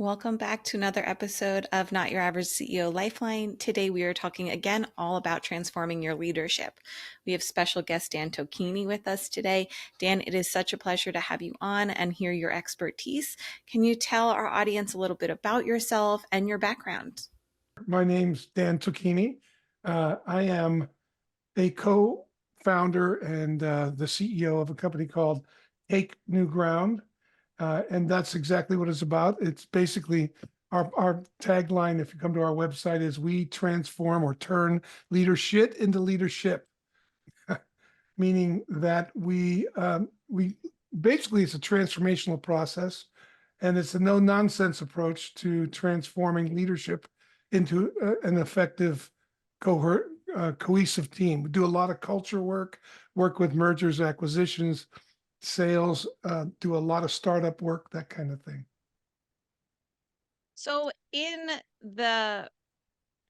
Welcome back to another episode of Not Your Average CEO Lifeline. Today we are talking again all about transforming your leadership. We have special guest Dan Tocchini with us today. Dan, it is such a pleasure to have you on and hear your expertise. Can you tell our audience a little bit about yourself and your background? My name's Dan Tocchini. I am a co-founder and the CEO of a company called Take New Ground. And that's exactly what it's about. It's basically our tagline, if you come to our website, is we transform or turn leadership into leadership, meaning that we basically, it's a transformational process, and it's a no-nonsense approach to transforming leadership into an effective, cohesive team. We do a lot of culture work with mergers, acquisitions, sales, do a lot of startup work, that kind of thing. So, in the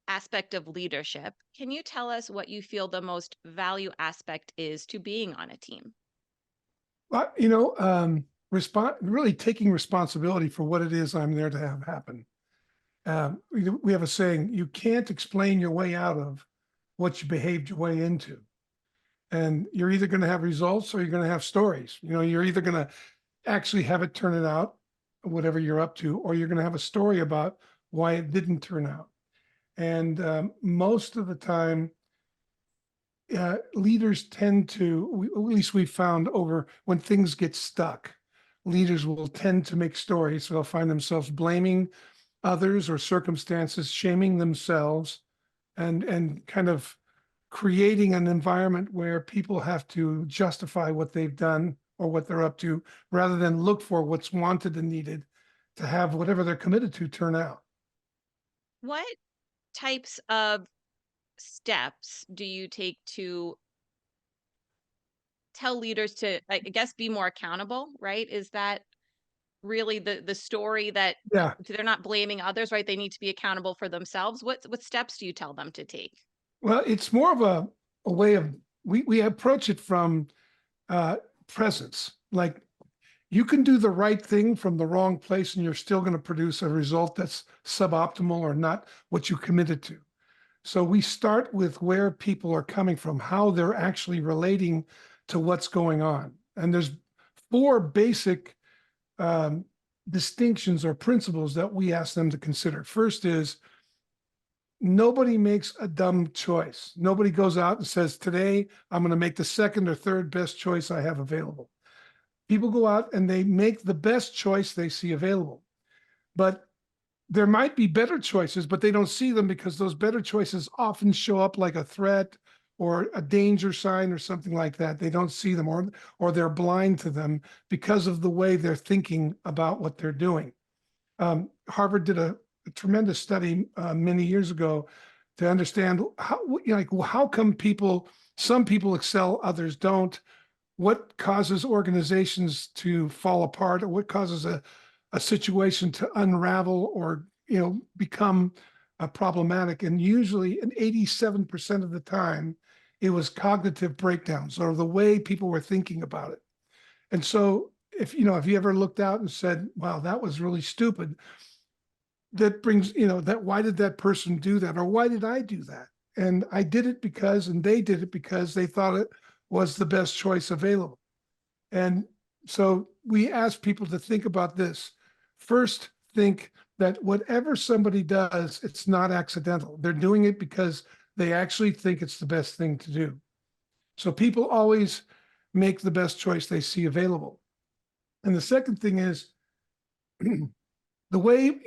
aspect of leadership, can you tell us what you feel the most value aspect is to being on a team? But, really taking responsibility for what it is I'm there to have happen. We have a saying, you can't explain your way out of what you behaved your way into. And you're either going to have results or you're going to have stories. You're either going to actually have it turn it out, whatever you're up to, or you're going to have a story about why it didn't turn out. And most of the time, leaders tend to, at least we've found over when things get stuck, leaders will tend to make stories. So they'll find themselves blaming others or circumstances, shaming themselves, and kind of creating an environment where people have to justify what they've done or what they're up to, rather than look for what's wanted and needed to have whatever they're committed to turn out. What types of steps do you take to tell leaders to, I guess, be more accountable, right? Is that really the story that Yeah. they're not blaming others, right? They need to be accountable for themselves. What steps do you tell them to take? Well, it's more of a way of, we approach it from uh, presence. Like, you can do the right thing from the wrong place and you're still going to produce a result that's suboptimal or not what you committed to. So we start with where people are coming from, how they're actually relating to what's going on. And there's four basic distinctions or principles that we ask them to consider. First is, nobody makes a dumb choice. Nobody goes out and says, today I'm going to make the second or third best choice I have available. People go out and they make the best choice they see available. But there might be better choices, but they don't see them because those better choices often show up like a threat or a danger sign or something like that. They don't see them, or they're blind to them because of the way they're thinking about what they're doing. Harvard did a tremendous study many years ago to understand how come some people excel, others don't. What causes organizations to fall apart, or what causes a situation to unravel or become problematic? And usually, in 87% of the time, it was cognitive breakdowns or the way people were thinking about it. And so, if you ever looked out and said, "Wow, that was really stupid," that brings, that why did that person do that, or why did I do that? And I did it because, and they did it because they thought it was the best choice available. And so we ask people to think about this. First, think that whatever somebody does, it's not accidental. They're doing it because they actually think it's the best thing to do. So people always make the best choice they see available. And the second thing is, the way,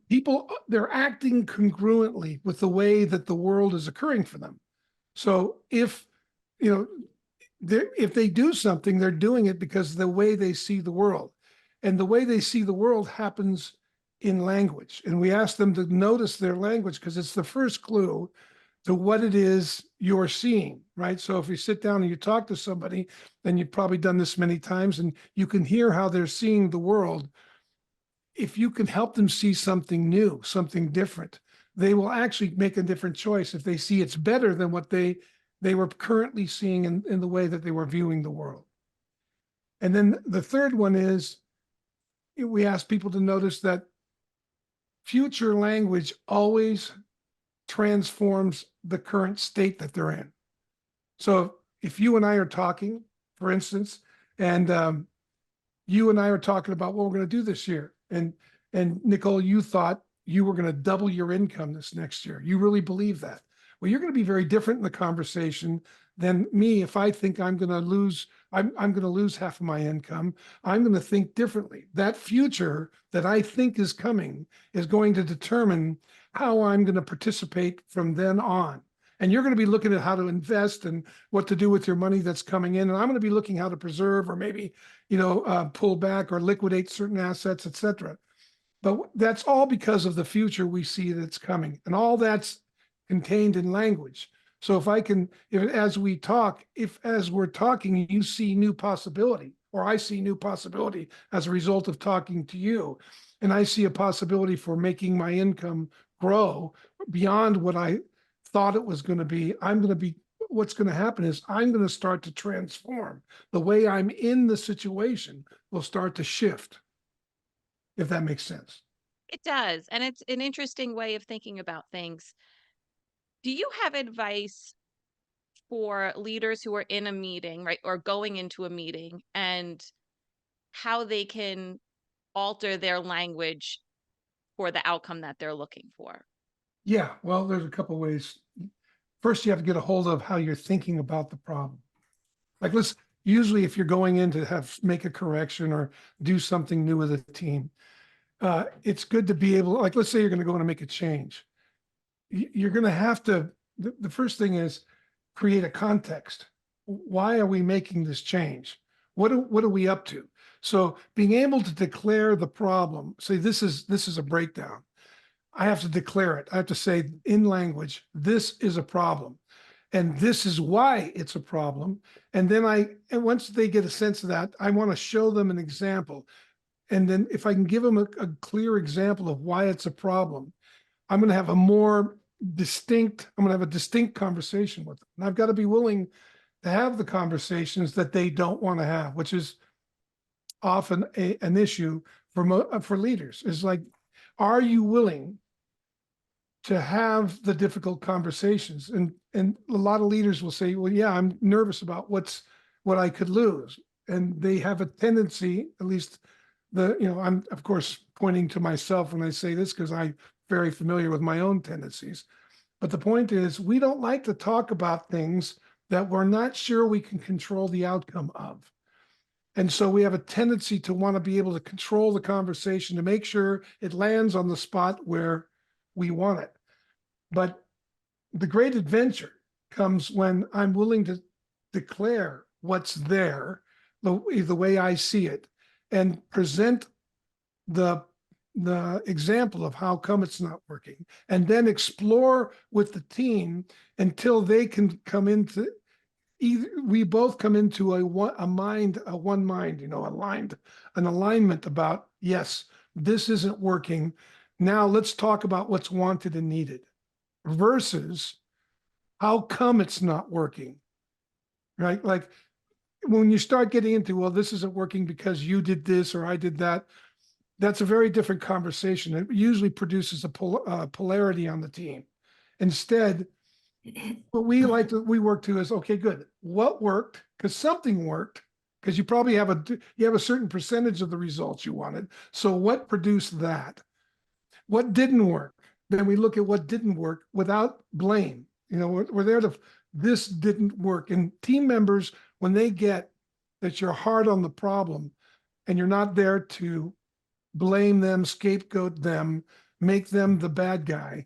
people, they're acting congruently with the way that the world is occurring for them. So you know, if they do something, they're doing it because of the way they see the world. And the way they see the world happens in language. And we ask them to notice their language because it's the first clue to what it is you're seeing, right? So if you sit down and you talk to somebody, and you've probably done this many times, and you can hear how they're seeing the world. If you can help them see something new, something different, they will actually make a different choice if they see it's better than what they were currently seeing in the way that they were viewing the world. And then the third one is, we ask people to notice that future language always transforms the current state that they're in. So if you and I are talking, for instance, and you and I are talking about what we're going to do this year, and Nicole, you thought you were going to double your income this next year. You really believe that. Well, you're going to be very different in the conversation than me. If I think I'm going to lose, I'm going to lose half of my income, I'm going to think differently. That future that I think is coming is going to determine how I'm going to participate from then on. And you're going to be looking at how to invest and what to do with your money that's coming in. And I'm going to be looking how to preserve or maybe, pull back or liquidate certain assets, et cetera. But that's all because of the future we see that's coming. And all that's contained in language. So as we're talking, you see new possibility, or I see new possibility as a result of talking to you, and I see a possibility for making my income grow beyond what I thought it was going to be. What's going to happen is I'm going to start to transform. The way I'm in the situation will start to shift, if that makes sense. It does. And it's an interesting way of thinking about things. Do you have advice for leaders who are in a meeting, right, or going into a meeting, and how they can alter their language for the outcome that they're looking for? Yeah, well, there's a couple ways. First, you have to get a hold of how you're thinking about the problem. Like usually if you're going in to make a correction or do something new with a team, it's good to be able, like, let's say you're going to go in and make a change. You're going to have to, the first thing is create a context. Why are we making this change? What are we up to? So being able to declare the problem, say this is a breakdown. I have to declare it. I have to say in language, this is a problem. And this is why it's a problem. And then once they get a sense of that, I want to show them an example. And then if I can give them a clear example of why it's a problem, I'm going to have a distinct conversation with them. And I've got to be willing to have the conversations that they don't want to have, which is often an issue for leaders. Is like, are you willing to have the difficult conversations? And a lot of leaders will say, well, yeah, I'm nervous about what I could lose. And they have a tendency, at least I'm of course pointing to myself when I say this, because I'm very familiar with my own tendencies. But the point is, we don't like to talk about things that we're not sure we can control the outcome of. And so we have a tendency to want to be able to control the conversation to make sure it lands on the spot where we want it. But the great adventure comes when I'm willing to declare what's there, the way I see it, and present the example of how come it's not working, and then explore with the team until they can come into we both come into an alignment about, yes, this isn't working. Now let's talk about what's wanted and needed versus how come it's not working, right? Like when you start getting into, well, this isn't working because you did this or I did that, that's a very different conversation. It usually produces a polarity on the team. Instead, what we work to is, okay, good. What worked? Because something worked. Because you probably have a certain percentage of the results you wanted. So what produced that? What didn't work? Then we look at what didn't work without blame. We're there this didn't work. And team members, when they get that you're hard on the problem and you're not there to blame them, scapegoat them, make them the bad guy,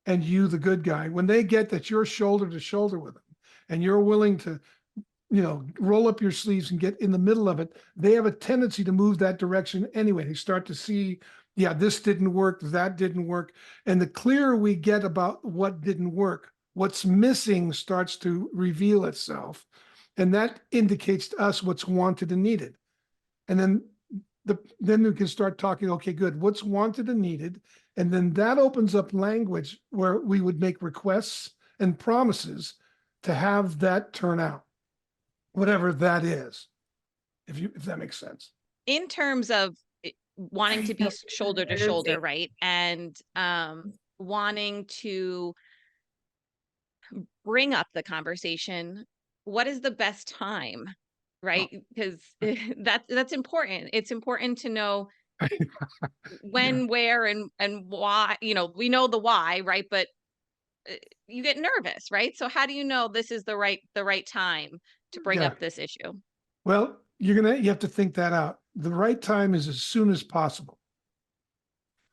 and you the good guy, when they get that you're shoulder to shoulder with them and you're willing to roll up your sleeves and get in the middle of it, they have a tendency to move that direction anyway. They start to see, yeah, this didn't work, that didn't work. And the clearer we get about what didn't work, what's missing starts to reveal itself. And that indicates to us what's wanted and needed. And then we can start talking, okay, good, what's wanted and needed. And then that opens up language where we would make requests and promises to have that turn out, whatever that is, if that makes sense. In terms of wanting to be shoulder to shoulder, Absolutely. right? And wanting to bring up the conversation. What is the best time, right? Because that's important. It's important to know Yeah, when, where, and why. We know the why, right? But you get nervous, right? So how do you know this is the right time to bring yeah. up this issue? Well, you have to think that out. The right time is as soon as possible.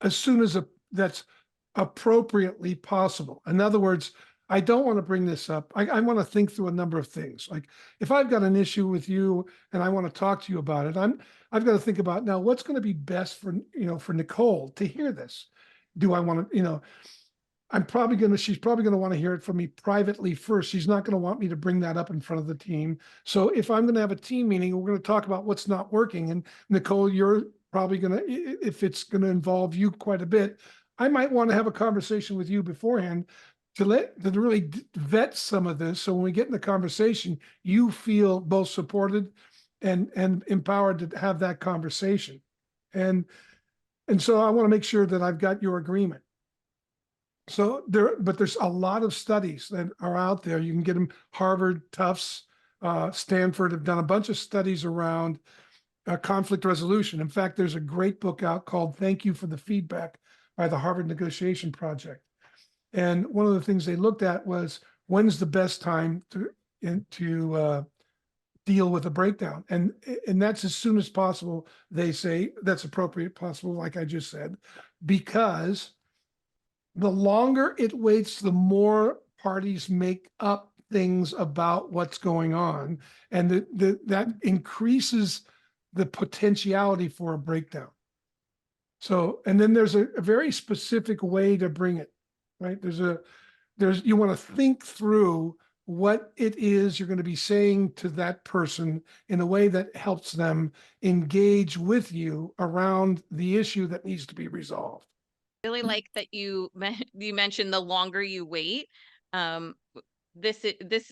As soon as that's appropriately possible. In other words, I don't want to bring this up. I want to think through a number of things. Like if I've got an issue with you and I want to talk to you about it, I've got to think about now what's going to be best for Nicole to hear this. Do I want to, she's probably going to want to hear it from me privately first. She's not going to want me to bring that up in front of the team. So if I'm going to have a team meeting, we're going to talk about what's not working. And Nicole, you're probably going to, if it's going to involve you quite a bit, I might want to have a conversation with you beforehand to really vet some of this. So when we get in the conversation, you feel both supported and empowered to have that conversation. And so I want to make sure that I've got your agreement. So there's a lot of studies that are out there. You can get them. Harvard, Tufts, Stanford have done a bunch of studies around conflict resolution. In fact, there's a great book out called "Thank You for the Feedback" by the Harvard Negotiation Project. And one of the things they looked at was when's the best time to deal with a breakdown, and that's as soon as possible. They say that's appropriate, possible, like I just said, because the longer it waits, the more parties make up things about what's going on, and that increases the potentiality for a breakdown. So, and then there's a very specific way to bring it, right? You want to think through what it is you're going to be saying to that person in a way that helps them engage with you around the issue that needs to be resolved. Really like that you mentioned the longer you wait. Um, this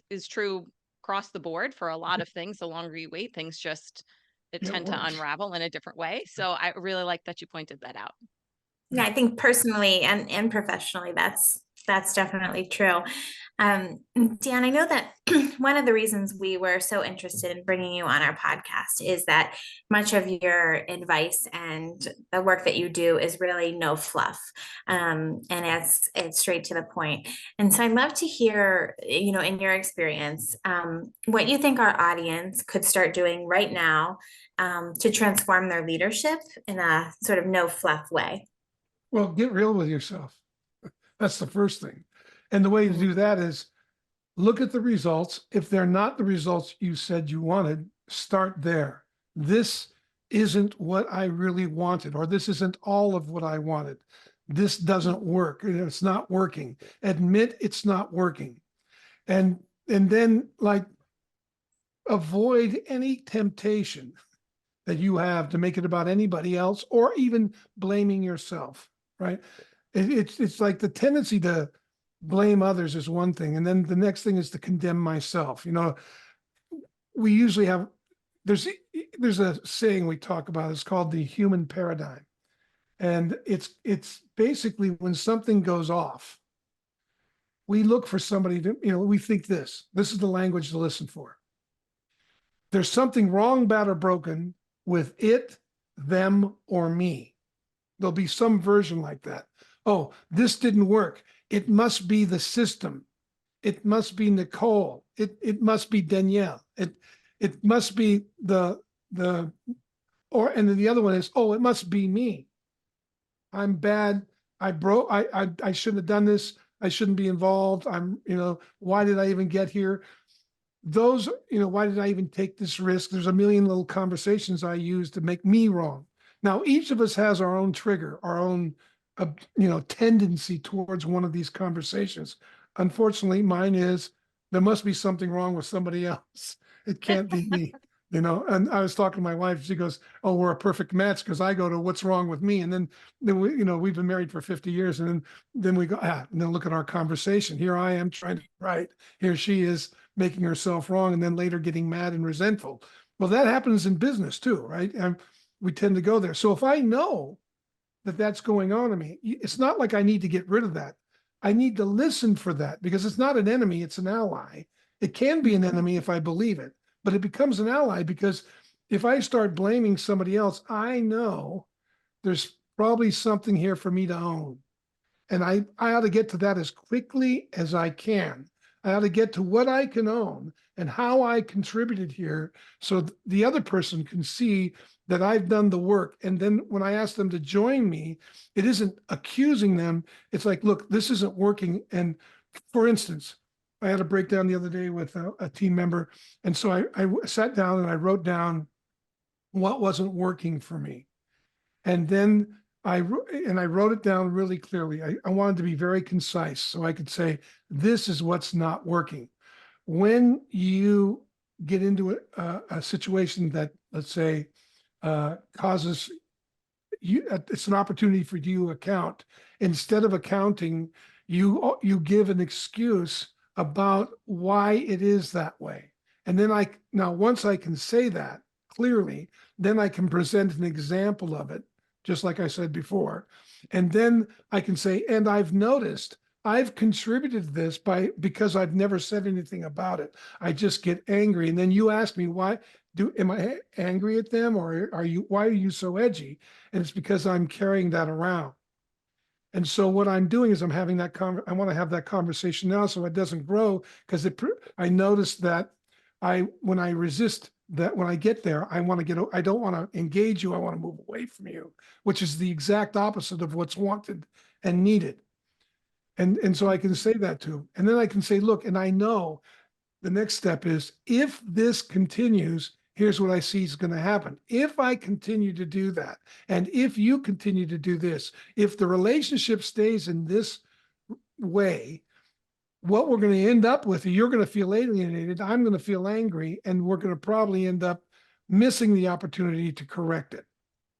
is true across the board for a lot of things. The longer you wait, things just Get tend to worse. unravel in a different way. So I really like that you pointed that out. Yeah, I think personally and professionally, that's definitely true. Dan, I know that one of the reasons we were so interested in bringing you on our podcast is that much of your advice and the work that you do is really no fluff, and it's straight to the point. And so I'd love to hear, in your experience, what you think our audience could start doing right now, to transform their leadership in a sort of no fluff way. Well, get real with yourself. That's the first thing. And the way to do that is look at the results. If they're not the results you said you wanted, start there. This isn't what I really wanted, or this isn't all of what I wanted. This doesn't work. It's not working. Admit it's not working. And then like avoid any temptation that you have to make it about anybody else or even blaming yourself, right? It's like the tendency to blame others is one thing, and then the next thing is to condemn myself. We usually have there's a saying we talk about. It's called the human paradigm, and it's basically when something goes off, we look for somebody to we think this is the language to listen for. There's something wrong, bad, or broken with it, them, or me. There'll be some version like that. Oh, this didn't work. It must be the system. It must be Nicole. It must be Danielle. It must be and then the other one is, oh, it must be me. I'm bad. I shouldn't have done this. I shouldn't be involved. Why did I even get here? Why did I even take this risk? There's a million little conversations I use to make me wrong. Now, each of us has our own trigger, our own, tendency towards one of these conversations. Unfortunately, mine is there must be something wrong with somebody else. It can't be me, And I was talking to my wife. She goes, "Oh, we're a perfect match," because I go to what's wrong with me, and then we've been married for 50 years, and then we go, and then look at our conversation. Here I am trying to right. Here she is making herself wrong, and then later getting mad and resentful. Well, that happens in business too, right? we tend to go there. So if I know that that's going on in me, it's not like I need to get rid of that. I need to listen for that, because it's not an enemy, it's an ally. It can be an enemy if I believe it, but it becomes an ally because if I start blaming somebody else, I know there's probably something here for me to own. And I ought to get to that as quickly as I can. I ought to get to what I can own and how I contributed here, so the other person can see that I've done the work. And then when I ask them to join me, it isn't accusing them. It's like, look, this isn't working. And for instance, I had a breakdown the other day with a team member. And so I sat down and I wrote down what wasn't working for me. And then I wrote it down really clearly. I wanted to be very concise so I could say, this is what's not working. When you get into a situation that, let's say, causes you, it's an opportunity for you to account. Instead of accounting, you give an excuse about why it is that way. And then now once I can say that clearly, then I can present an example of it, just like I said before. And then I can say, and I've noticed I've contributed this because I've never said anything about it. I just get angry. And then you ask me, am I angry at them, or why are you so edgy? And it's because I'm carrying that around. And so what I'm doing is I'm having that I want to have that conversation now so it doesn't grow, because I noticed that when I resist that, when I get there, I don't want to engage you. I want to move away from you, which is the exact opposite of what's wanted and needed. And so I can say that to him. And then I can say, look, and I know the next step is, if this continues, here's what I see is going to happen. If I continue to do that, and if you continue to do this, if the relationship stays in this way, what we're going to end up with, you're going to feel alienated, I'm going to feel angry, and we're going to probably end up missing the opportunity to correct it.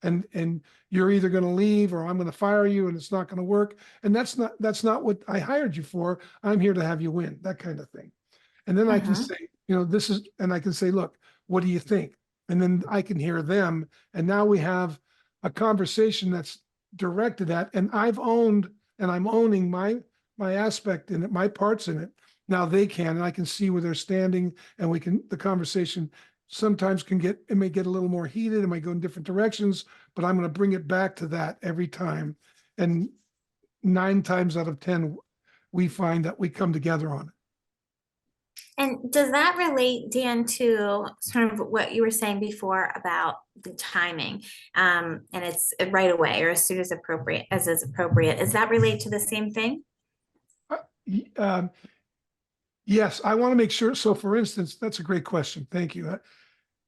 And you're either going to leave, or I'm going to fire you, and it's not going to work. And that's not what I hired you for. I'm here to have you win, that kind of thing. And then I can say, and I can say, look, what do you think? And then I can hear them. And now we have a conversation that's directed at, and I'm owning my aspect in it, my parts in it. Now they can, and I can see where they're standing, and the conversation sometimes it may get a little more heated, it might go in different directions, but I'm going to bring it back to that every time. And 9 times out of 10, we find that we come together on it. And does that relate, Dan, to sort of what you were saying before about the timing? And it's right away, or as soon as appropriate, as is appropriate. Does that relate to the same thing? Yes, I want to make sure. So for instance, that's a great question. Thank you.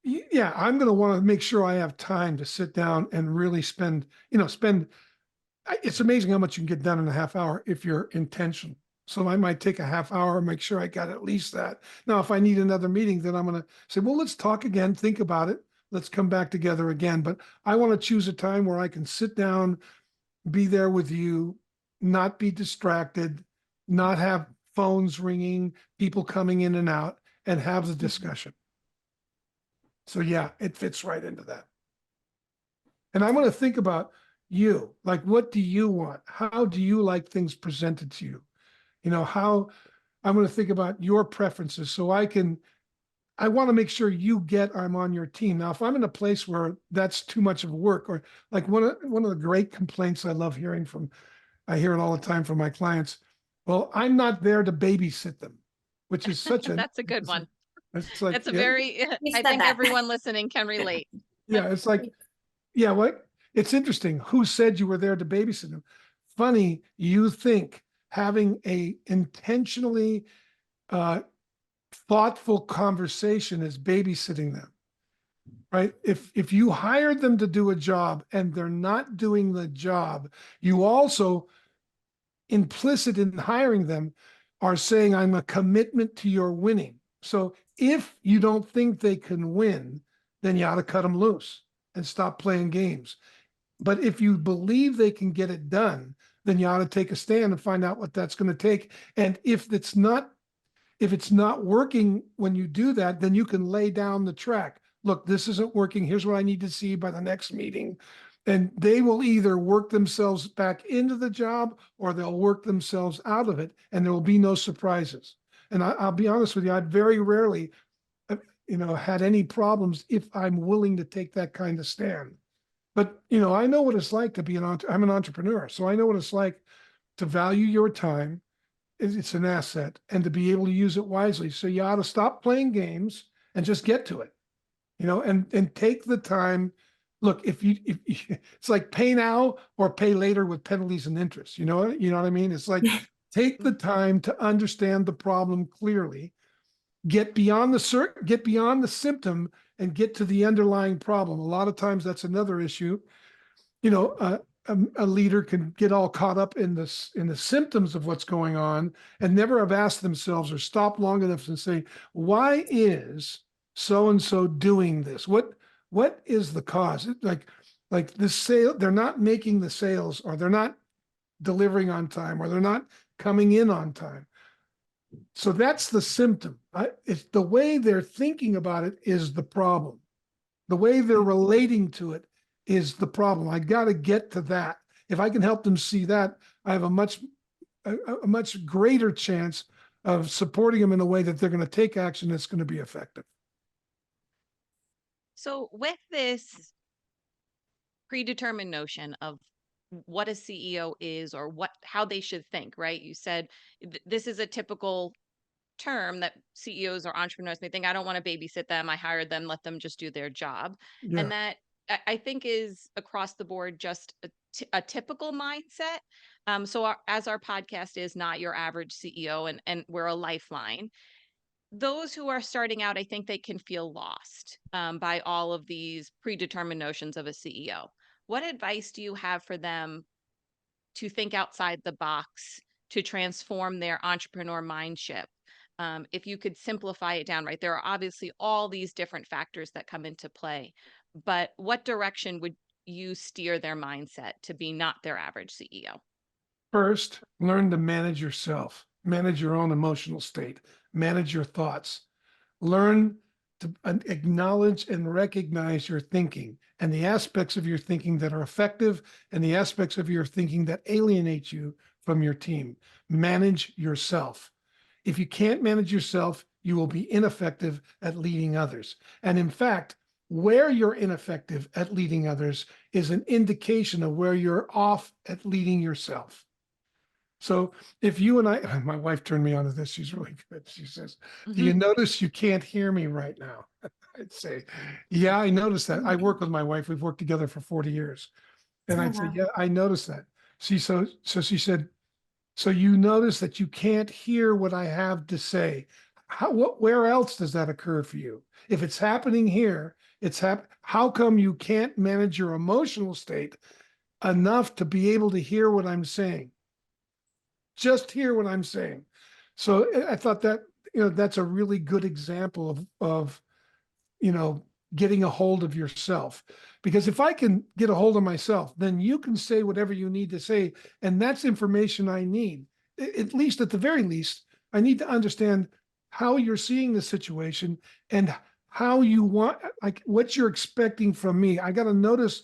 Yeah, I'm going to want to make sure I have time to sit down and really spend. It's amazing how much you can get done in a half hour if you're intentional. So I might take a half hour and make sure I got at least that. Now, if I need another meeting, then I'm going to say, well, let's talk again, think about it. Let's come back together again. But I want to choose a time where I can sit down, be there with you, not be distracted, not have phones ringing, people coming in and out, and have the discussion. So yeah, it fits right into that. And I'm going to think about you, like, what do you want? How do you like things presented to you? How I'm going to think about your preferences, so I want to make sure I'm on your team. Now, if I'm in a place where that's too much of work, or like one of the great complaints I love hearing I hear it all the time from my clients. Well, I'm not there to babysit them, which is such that's a good one. It's like, that's a very, I think everyone listening can relate. Yeah. It's like, yeah, what? It's interesting. Who said you were there to babysit them? Funny, you think having a intentionally thoughtful conversation is babysitting them, right? If you hired them to do a job and they're not doing the job, you also, implicit in hiring them, are saying, I'm a commitment to your winning. So if you don't think they can win, then you ought to cut them loose and stop playing games. But if you believe they can get it done, then you ought to take a stand and find out what that's going to take. And if it's not working when you do that, then you can lay down the track. look, this isn't working. Here's what I need to see by the next meeting. And they will either work themselves back into the job or they'll work themselves out of it, and there will be no surprises. And I'll be honest with you, I very rarely, had any problems if I'm willing to take that kind of stand. But, I know what it's like to be I'm an entrepreneur. So I know what it's like to value your time. It's an asset, and to be able to use it wisely. So you ought to stop playing games and just get to it, and take the time. Look, if it's like pay now or pay later with penalties and interest. You know what I mean? It's like take the time to understand the problem clearly, get beyond the symptom and get to the underlying problem. A lot of times that's another issue. A leader can get all caught up in the symptoms of what's going on and never have asked themselves or stopped long enough to say, why is so and so doing this? What is the cause? Like this sale, they're not making the sales, or they're not delivering on time, or they're not coming in on time. So that's the symptom. It's the way they're thinking about it is the problem. The way they're relating to it is the problem. I got to get to that. If I can help them see that, I have a much greater chance of supporting them in a way that they're going to take action that's going to be effective. So with this predetermined notion of what a CEO is, or how they should think, right? You said this is a typical term that CEOs or entrepreneurs may think, I don't want to babysit them. I hired them, let them just do their job. Yeah. And that I think is across the board just a typical mindset. As our podcast is Not Your Average CEO, and we're a lifeline, those who are starting out, I think they can feel lost by all of these predetermined notions of a CEO. What advice do you have for them to think outside the box, to transform their entrepreneur mindship? If you could simplify it down, right? There are obviously all these different factors that come into play, but what direction would you steer their mindset to be not their average CEO? First, learn to manage yourself, manage your own emotional state, manage your thoughts. Learn to acknowledge and recognize your thinking and the aspects of your thinking that are effective and the aspects of your thinking that alienate you from your team. Manage yourself. If you can't manage yourself, you will be ineffective at leading others. And in fact, where you're ineffective at leading others is an indication of where you're off at leading yourself. So if you and I, my wife turned me on to this. She's really good. She says, do you notice you can't hear me right now? I'd say, yeah, I noticed that. I work with my wife. We've worked together for 40 years. And I'd say, yeah, I noticed that. So she said, so you notice that you can't hear what I have to say. Where else does that occur for you? If it's happening here, how come you can't manage your emotional state enough to be able to hear what I'm saying? Just hear what I'm saying. So I thought that, that's a really good example of getting a hold of yourself. Because if I can get a hold of myself, then you can say whatever you need to say. And that's information I need. At least, at the very least, I need to understand how you're seeing the situation and how you want, like what you're expecting from me. I got to notice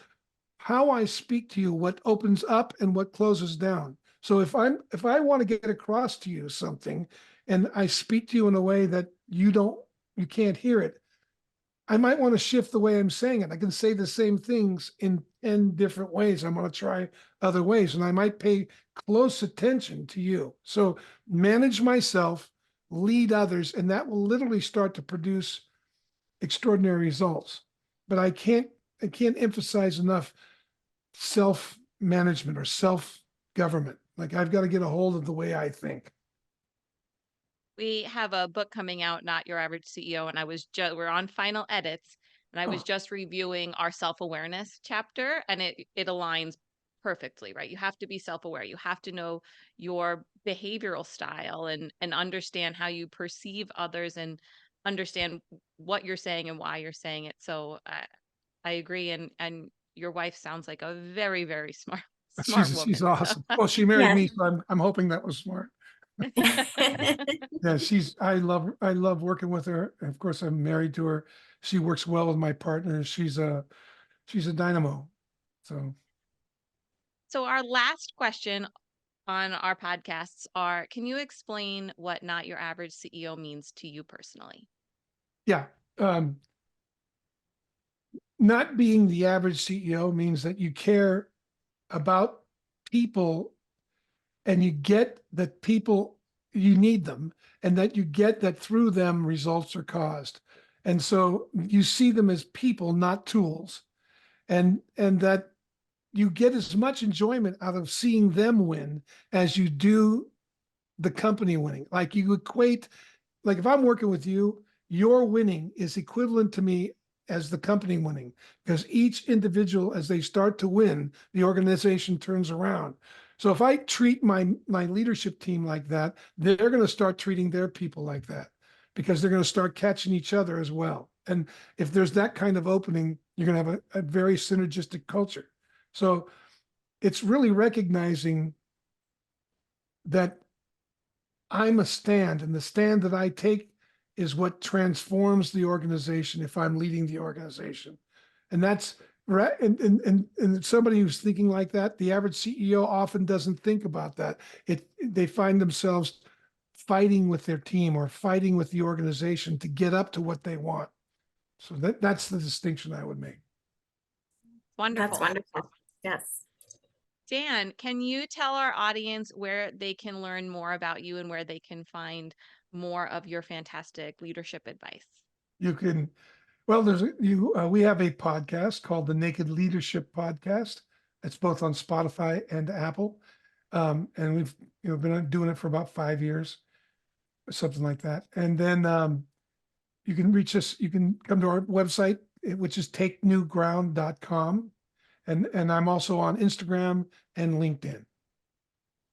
how I speak to you, what opens up and what closes down. So if I want to get across to you something and I speak to you in a way that you can't hear it, I might want to shift the way I'm saying it. I can say the same things in 10 different ways. I'm going to try other ways, and I might pay close attention to you. So manage myself, lead others, and that will literally start to produce extraordinary results. But I can't emphasize enough self-management or self-government. Like, I've got to get a hold of the way I think. We have a book coming out, Not Your Average CEO, and we're on final edits, and I was just reviewing our self-awareness chapter, and it aligns perfectly, right? You have to be self-aware. You have to know your behavioral style and understand how you perceive others and understand what you're saying and why you're saying it. So I agree, and your wife sounds like a very, very smart woman. She's awesome. Well, she married me, Yes. so I'm hoping that was smart. Yeah, I love working with her. Of course, I'm married to her. She works well with my partner. She's a dynamo. So our last question on our podcasts are, can you explain what not your average CEO means to you personally? Yeah. Not being the average CEO means that you care about people and you get that people, you need them, and that you get that through them results are caused. And so you see them as people, not tools. And that you get as much enjoyment out of seeing them win as you do the company winning. Like you equate, like if I'm working with you, your winning is equivalent to me as the company winning, because each individual, as they start to win, the organization turns around. So if I treat my leadership team like that, they're going to start treating their people like that, because they're going to start catching each other as well. And if there's that kind of opening, you're going to have a very synergistic culture. So it's really recognizing that I'm a stand, and the stand that I take is what transforms the organization if I'm leading the organization. And that's right. And somebody who's thinking like that, the average CEO often doesn't think about that. They find themselves fighting with their team or fighting with the organization to get up to what they want. So that's the distinction I would make. Wonderful. That's wonderful. Yes. Dan, can you tell our audience where they can learn more about you and where they can find more of your fantastic leadership advice? You can, well, we have a podcast called the Naked Leadership Podcast. It's both on Spotify and Apple. And we've been doing it for about 5 years, something like that. And then you can reach us, you can come to our website, which is takenewground.com. And I'm also on Instagram and LinkedIn.